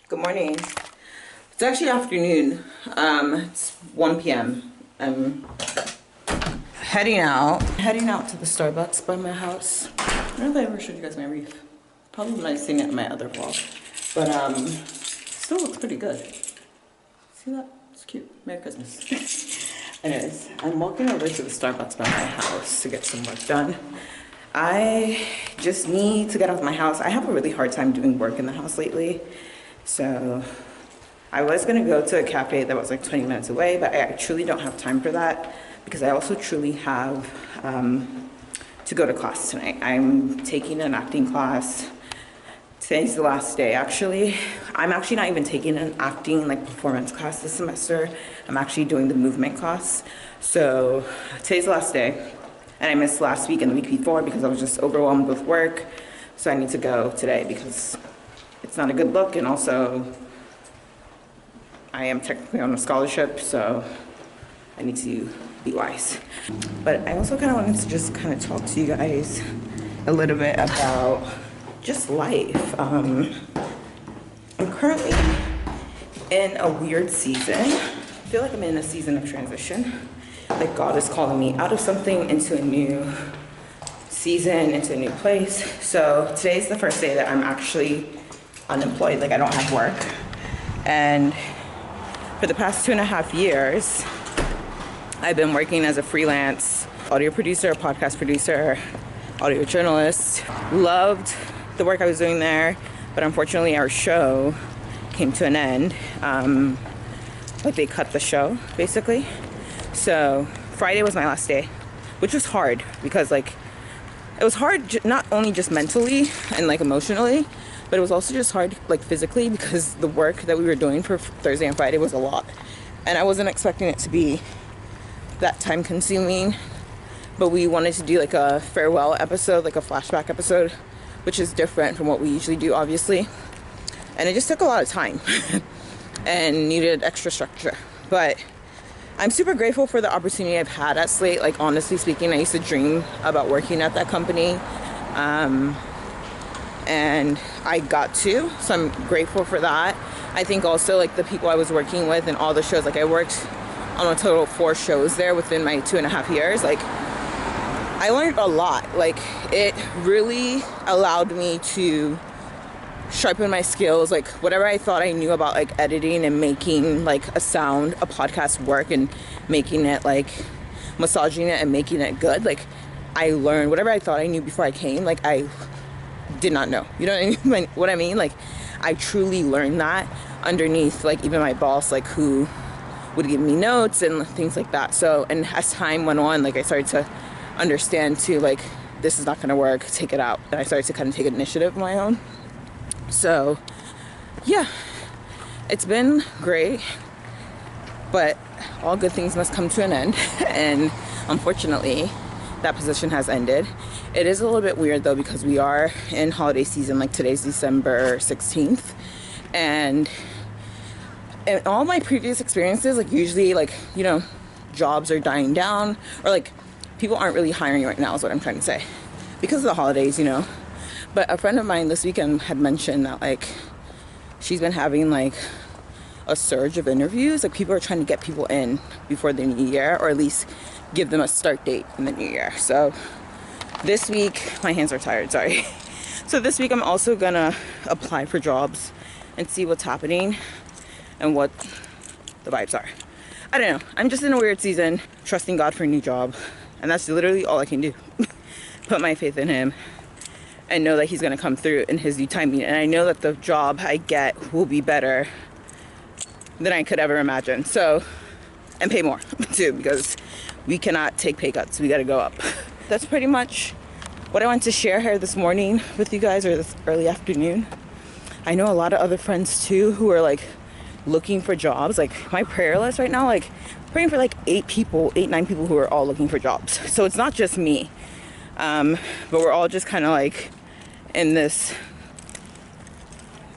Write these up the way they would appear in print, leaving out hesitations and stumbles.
Good morning. It's actually afternoon. It's 1 p.m. I'm heading out to the Starbucks by my house. I don't know if I ever showed you guys my wreath. Probably when I sing it in my other vlog. But still looks pretty good. See that? It's cute. Merry Christmas. Anyways, I'm walking over to the Starbucks by my house to get some work done. I just need to get out of my house. I have a really hard time doing work in the house lately. So I was gonna go to a cafe that was like 20 minutes away, but I truly don't have time for that because I also truly have to go to class tonight. I'm taking an acting class. Today's the last day, actually. I'm actually not even taking an acting like performance class this semester. I'm actually doing the movement class. So today's the last day. And I missed last week and the week before because I was just overwhelmed with work. So I need to go today because it's not a good look, and also I am technically on a scholarship, so I need to be wise. But I also kind of wanted to just kind of talk to you guys a little bit about just life. I'm currently in a weird season. I feel like I'm in a season of transition. Like God is calling me out of something into a new season, into a new place. So today's the first day that I'm actually unemployed, like I don't have work. And for the past 2.5 years, I've been working as a freelance audio producer, podcast producer, audio journalist. Loved the work I was doing there, but unfortunately our show came to an end. Like they cut the show, basically. So Friday was my last day, which was hard because like it was hard not only just mentally and like emotionally, but it was also just hard like physically because the work that we were doing for Thursday and Friday was a lot, and I wasn't expecting it to be that time consuming. But we wanted to do like a farewell episode, like a flashback episode, which is different from what we usually do, obviously, and it just took a lot of time and needed extra structure. But I'm super grateful for the opportunity I've had at Slate. Like, honestly speaking, I used to dream about working at that company. And I got to, so I'm grateful for that. I think also like the people I was working with and all the shows, like I worked on a total of 4 shows there within my 2.5 years. Like I learned a lot. Like it really allowed me to sharpen my skills. Like whatever I thought I knew about like editing and making like a podcast work and making it like massaging it and making it good. Like I learned whatever I thought I knew before I came. Like I did not know, you know what I mean? Like I truly learned that underneath like even my boss, like who would give me notes and things like that. So, and as time went on, like I started to understand too, like this is not going to work, take it out. And I started to kind of take initiative of my own. So yeah, it's been great, but all good things must come to an end. And unfortunately that position has ended. It is a little bit weird though because we are in holiday season. Like today's December 16th, and in all my previous experiences, like usually like, you know, jobs are dying down or like people aren't really hiring right now is what I'm trying to say because of the holidays, you know. But a friend of mine this weekend had mentioned that like she's been having like a surge of interviews. Like people are trying to get people in before the new year, or at least give them a start date in the new year. So this week, my hands are tired, sorry. So this week I'm also gonna apply for jobs and see what's happening and what the vibes are. I don't know. I'm just in a weird season, trusting God for a new job. And that's literally all I can do. Put my faith in him and know that he's gonna come through in his due timing. And I know that the job I get will be better than I could ever imagine. So, and pay more too, because we cannot take pay cuts. We got to go up. That's pretty much what I wanted to share here this morning with you guys, or this early afternoon. I know a lot of other friends too who are like looking for jobs. Like my prayer list right now, like praying for like 9 people who are all looking for jobs. So it's not just me, but we're all just kind of like in this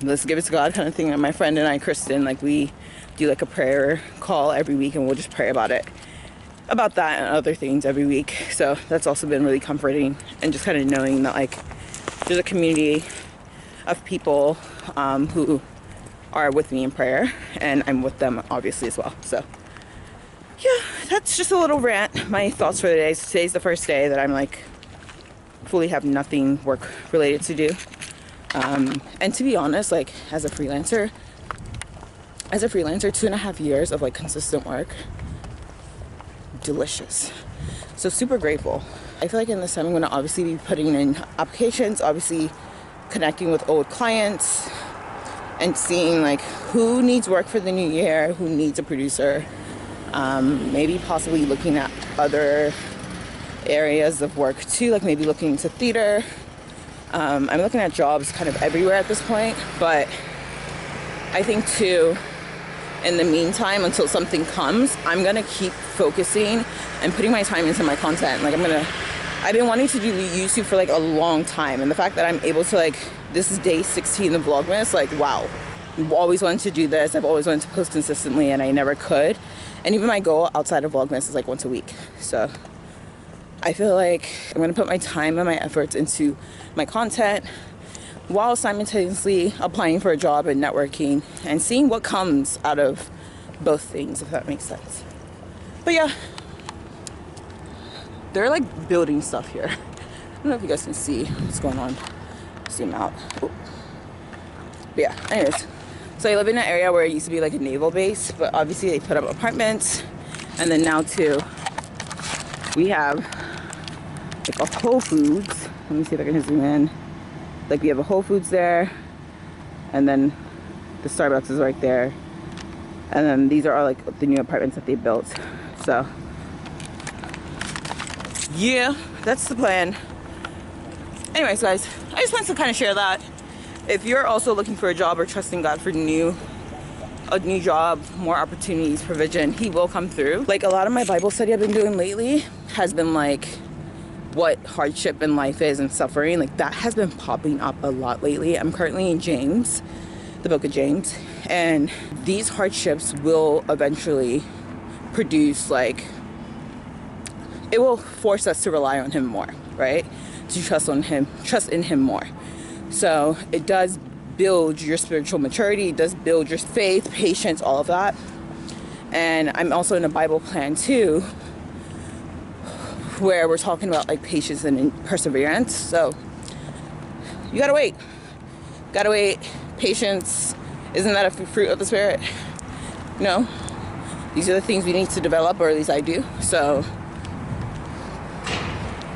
let's give it to God kind of thing. And my friend and I, Kristen, like we do like a prayer call every week, and we'll just pray about that and other things every week. So that's also been really comforting, and just kind of knowing that like there's a community of people who are with me in prayer, and I'm with them obviously as well. So yeah, that's just a little rant. My thoughts for the day. Today's the first day that I'm like fully have nothing work related to do. And to be honest, like as a freelancer, 2.5 years of like consistent work, delicious. So super grateful. I feel like in this time I'm going to obviously be putting in applications, obviously connecting with old clients and seeing like who needs work for the new year, who needs a producer, maybe possibly looking at other areas of work too, like maybe looking into theater. I'm looking at jobs kind of everywhere at this point, but I think too, in the meantime, until something comes, I'm gonna keep focusing and putting my time into my content. Like I've been wanting to do YouTube for like a long time, and the fact that I'm able to, like, this is day 16 of Vlogmas, like wow. I've always wanted to do this. I've always wanted to post consistently, and I never could. And even my goal outside of Vlogmas is like once a week. So I feel like I'm gonna put my time and my efforts into my content while simultaneously applying for a job and networking and seeing what comes out of both things, if that makes sense. But yeah, they're like building stuff here. I don't know if you guys can see what's going on. Zoom out. Ooh. But yeah, anyways. So I live in an area where it used to be like a naval base, but obviously they put up apartments. And then now too, we have like a Whole Foods. Let me see if I can zoom in. Like we have a Whole Foods there, and then the Starbucks is right there, and then these are all like the new apartments that they built. So yeah, that's the plan. Anyways guys, I just wanted to kind of share that. If you're also looking for a job or trusting God for a new job, more opportunities, provision, he will come through. Like a lot of my Bible study I've been doing lately has been like what hardship in life is and suffering. Like that has been popping up a lot lately. I'm currently in James, the book of James, and these hardships will eventually produce, like, it will force us to rely on him more, right? To trust in him more. So it does build your spiritual maturity, it does build your faith, patience, all of that. And I'm also in a Bible plan too, where we're talking about like patience and perseverance. So you gotta wait. Patience, isn't that a fruit of the Spirit? No. These are the things we need to develop, or at least I do. So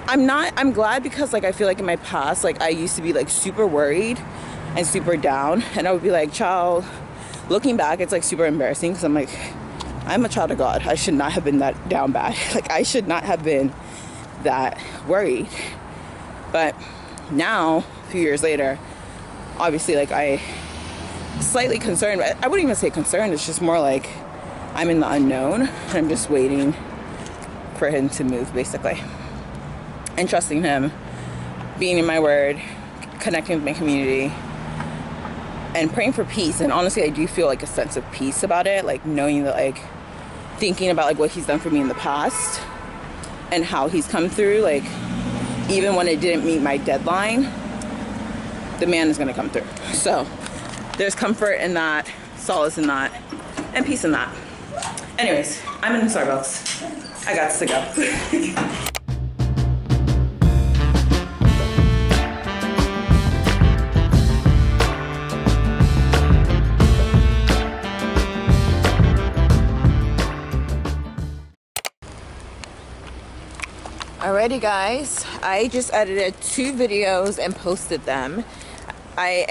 I'm glad, because like I feel like in my past, like I used to be like super worried and super down, and I would be like, child, looking back, it's like super embarrassing, because I'm like, I'm a child of God. I should not have been that down bad. Like I should not have been that worried. But now, a few years later, obviously like I slightly concerned, but I wouldn't even say concerned, it's just more like I'm in the unknown and I'm just waiting for him to move, basically, and trusting him, being in my word, connecting with my community, and praying for peace. And honestly, I do feel like a sense of peace about it, like knowing that, like thinking about like what he's done for me in the past and how he's come through, like even when it didn't meet my deadline, the man is going to come through. So there's comfort in that, solace in that, and peace in that. Anyways, I'm in Starbucks. I got to go. Alrighty guys, I just edited 2 videos and posted them. I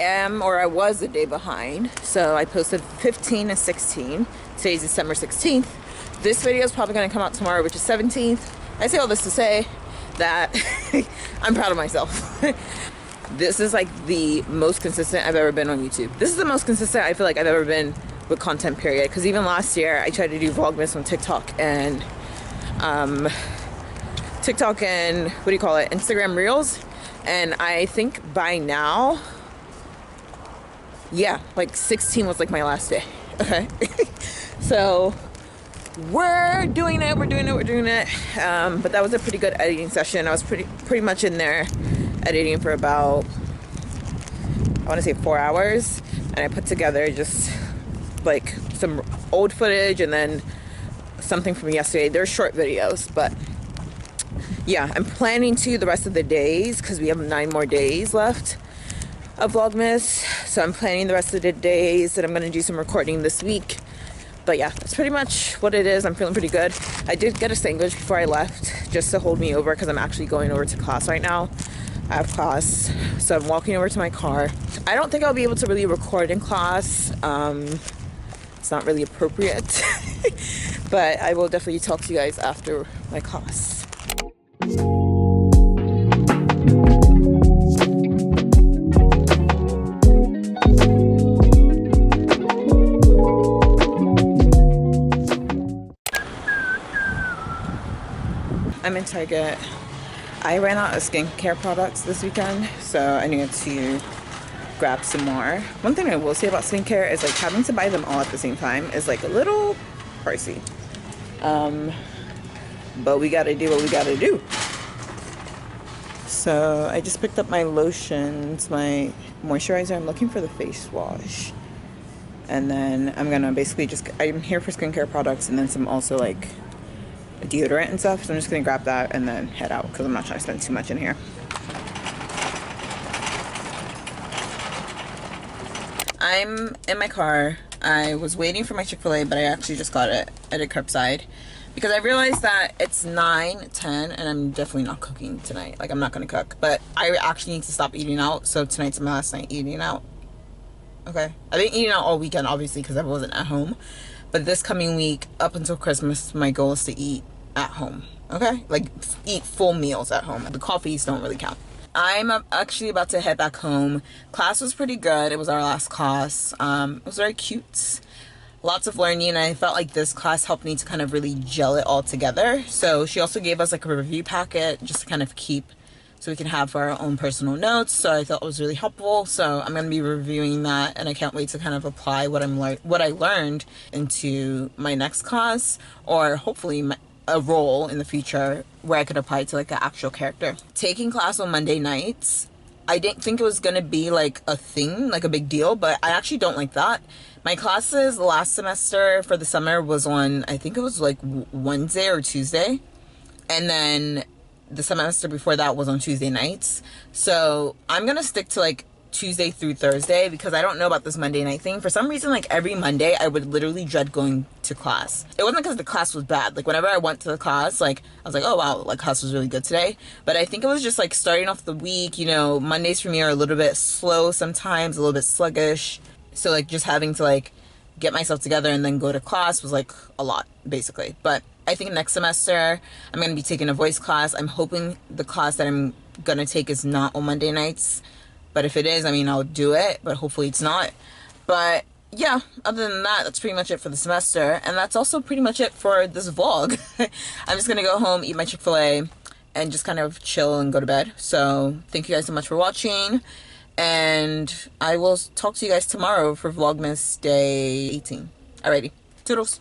was a day behind, so I posted 15 and 16. Today's December 16th. This video is probably going to come out tomorrow, which is 17th. I say all this to say that I'm proud of myself. This is like the most consistent I've ever been on YouTube. This is the most consistent I feel like I've ever been with content, period. Because even last year, I tried to do Vlogmas on TikTok and what do you call it, Instagram Reels, and I think by now, yeah, like 16 was like my last day. Okay. So we're doing it. But that was a pretty good editing session. I was pretty much in there editing for about, I want to say 4 hours. and I put together just like some old footage and then something from yesterday. They're short videos, but yeah, I'm planning to the rest of the days because we have 9 more days left of Vlogmas. So I'm planning the rest of the days that I'm going to do some recording this week. But yeah, that's pretty much what it is. I'm feeling pretty good. I did get a sandwich before I left just to hold me over because I'm actually going over to class right now. I have class, so I'm walking over to my car. I don't think I'll be able to really record in class. It's not really appropriate. But I will definitely talk to you guys after my class. I'm in Target. I ran out of skincare products this weekend, so I needed to grab some more. One thing I will say about skincare is like having to buy them all at the same time is like a little pricey. But we gotta do what we gotta do. So I just picked up my lotions, my moisturizer. I'm looking for the face wash. And then I'm gonna basically I'm here for skincare products and then some also like deodorant and stuff. So I'm just gonna grab that and then head out because I'm not trying to spend too much in here. I'm in my car. I was waiting for my Chick-fil-A, but I actually just got it at a curbside because I realized that it's 9:10 and I'm definitely not cooking tonight. Like, I'm not gonna cook, but I actually need to stop eating out. So tonight's my last night eating out. Okay, I've been eating out all weekend obviously because I wasn't at home, but this coming week up until Christmas my goal is to eat at home. Okay, like eat full meals at home. The coffees don't really count. I'm actually about to head back home. Class was pretty good. It was our last class. It was very cute. Lots of learning, and I felt like this class helped me to kind of really gel it all together. So she also gave us like a review packet just to kind of keep so we can have our own personal notes. So I thought it was really helpful. So I'm going to be reviewing that, and I can't wait to kind of apply what I learned into my next class, or hopefully a role in the future where I could apply to like an actual character. Taking class on Monday nights, I didn't think it was gonna be like a thing, like a big deal, but I actually don't like that. My classes last semester for the summer was on, I think it was like Wednesday or Tuesday, and then the semester before that was on Tuesday nights. So I'm gonna stick to like Tuesday through Thursday because I don't know about this Monday night thing. For some reason, like every Monday I would literally dread going to class. It wasn't because the class was bad. Like whenever I went to the class, like I was like, oh wow, like class was really good today. But I think it was just like starting off the week, you know, Mondays for me are a little bit slow sometimes, a little bit sluggish. So like just having to like get myself together and then go to class was like a lot basically. But I think next semester I'm going to be taking a voice class. I'm hoping the class that I'm going to take is not on Monday nights. But if it is, I mean, I'll do it, but hopefully it's not. But yeah, other than that, that's pretty much it for the semester. And that's also pretty much it for this vlog. I'm just going to go home, eat my Chick-fil-A, and just kind of chill and go to bed. So thank you guys so much for watching. And I will talk to you guys tomorrow for Vlogmas Day 18. Alrighty. Toodles.